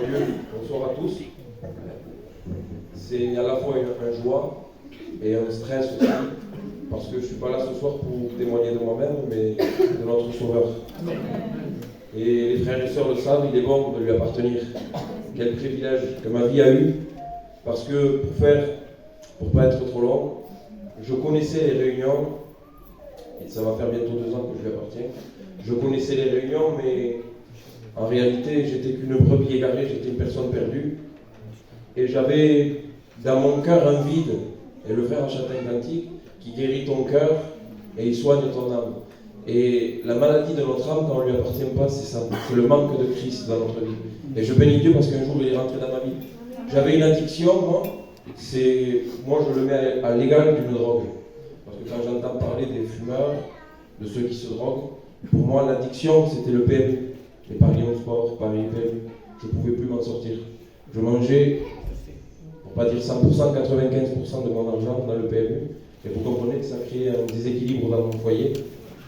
Dieu, bonsoir à tous. C'est à la fois un joie et un stress aussi, parce que je ne suis pas là ce soir pour témoigner de moi-même, mais de notre Sauveur. Et les frères et sœurs le savent, il est bon de lui appartenir. Quel privilège que ma vie a eu, parce que pour ne pas être trop long, je connaissais les réunions, et ça va faire bientôt 2 ans que je lui appartiens. Je connaissais les réunions, mais en réalité, j'étais qu'une brebis égarée, j'étais une personne perdue. Et j'avais dans mon cœur un vide. Et le frère Châtain Cantique, qui guérit ton cœur et il soigne ton âme. Et la maladie de notre âme, quand on ne lui appartient pas, c'est ça. C'est le manque de Christ dans notre vie. Et je bénis Dieu parce qu'un jour, il est rentré dans ma vie. J'avais une addiction, moi je le mets à l'égal d'une drogue. Parce que quand j'entends parler des fumeurs, de ceux qui se droguent, pour moi, l'addiction, c'était le PMU. Les paris au sport, paris PMU. Je ne pouvais plus m'en sortir. Je mangeais, pour ne pas dire 100%, 95% de mon argent dans le PMU. Et vous comprenez que ça crée un déséquilibre dans mon foyer.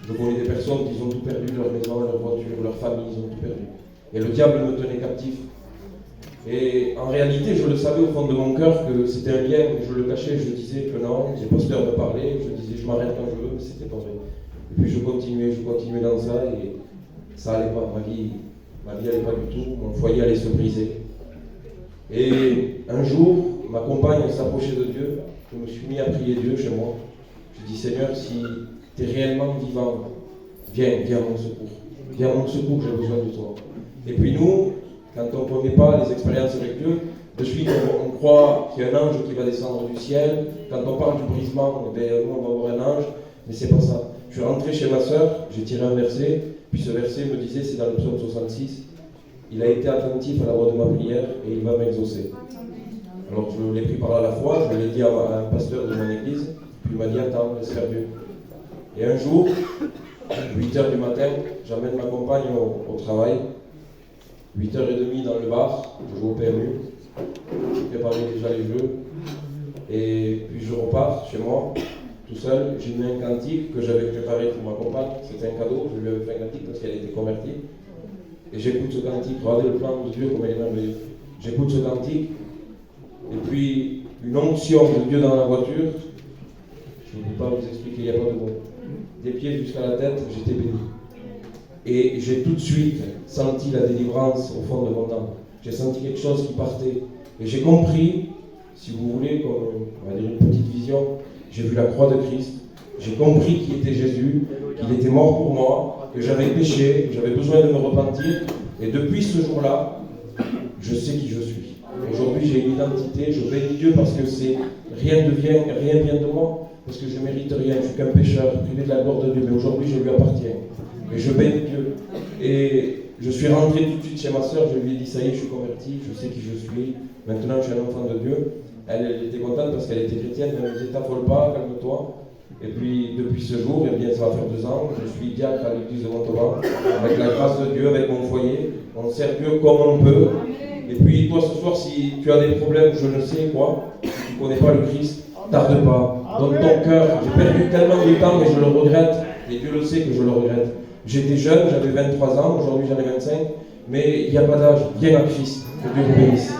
Je connais des personnes qui ont tout perdu, leur maison, leur voiture, leur famille, ils ont tout perdu. Et le diable me tenait captif. Et en réalité, je le savais au fond de mon cœur que c'était un lien, mais je le cachais, je disais que non, j'ai pas peur de parler, je disais je m'arrête quand je veux, mais c'était pas vrai. Et puis je continuais dans ça et ça allait pas, ma vie allait pas du tout, mon foyer allait se briser. Et un jour, ma compagne s'approchait de Dieu, je me suis mis à prier Dieu chez moi. Je dis Seigneur, si tu es réellement vivant, viens à mon secours. Viens à mon secours, j'ai besoin de toi. Et puis nous, quand on ne connaît pas les expériences avec Dieu, de suite on croit qu'il y a un ange qui va descendre du ciel. Quand on parle du brisement, nous on va voir un ange, mais c'est pas ça. Je suis rentré chez ma sœur, j'ai tiré un verset, puis ce verset me disait, c'est dans le psaume 66, il a été attentif à la voix de ma prière et il va m'exaucer. Alors je l'ai pris par la foi, je l'ai dit à un pasteur de mon église, puis il m'a dit attends, laisse faire Dieu. Et un jour, 8h du matin, j'amène ma compagne au travail, 8h30 dans le bar, je joue au PMU, je préparais déjà les jeux, et puis je repars chez moi, tout seul, j'ai mis un cantique que j'avais préparé pour ma compagne, c'était un cadeau, je lui avais fait un cantique parce qu'elle était convertie, et j'écoute ce cantique, regardez le plan de Dieu comme il est merveilleux, j'écoute ce cantique, et puis une onction de Dieu dans la voiture, je ne peux pas vous expliquer, il n'y a pas de mots, des pieds jusqu'à la tête, j'étais béni. Et j'ai tout de suite senti la délivrance au fond de mon âme. J'ai senti quelque chose qui partait. Et j'ai compris, si vous voulez, comme on va dire une petite vision, j'ai vu la croix de Christ. J'ai compris qui était Jésus, qu'il était mort pour moi, que j'avais péché, que j'avais besoin de me repentir. Et depuis ce jour-là, je sais qui je suis. Aujourd'hui, j'ai une identité, je bénis Dieu parce que rien vient de moi, parce que je ne mérite rien, je suis qu'un pécheur, privé de la gloire de Dieu, mais aujourd'hui, je lui appartiens. Et je bénis Dieu. Et je suis rentré tout de suite chez ma sœur, je lui ai dit ça y est, je suis converti, je sais qui je suis, maintenant je suis un enfant de Dieu. Elle était contente parce qu'elle était chrétienne, elle me disait t'affole pas, calme-toi. Et puis depuis ce jour, eh bien, ça va faire 2 ans, je suis diacre à l'église de Montauban, avec la grâce de Dieu, avec mon foyer, on sert Dieu comme on peut. Et puis toi ce soir, si tu as des problèmes, je ne sais quoi, si tu ne connais pas le Christ, tarde pas, donne ton cœur. J'ai perdu tellement de temps et je le regrette, et Dieu le sait que je le regrette. J'étais jeune, j'avais 23 ans, aujourd'hui j'en ai 25, mais il n'y a pas d'âge, viens à Christ, que Dieu vous bénisse.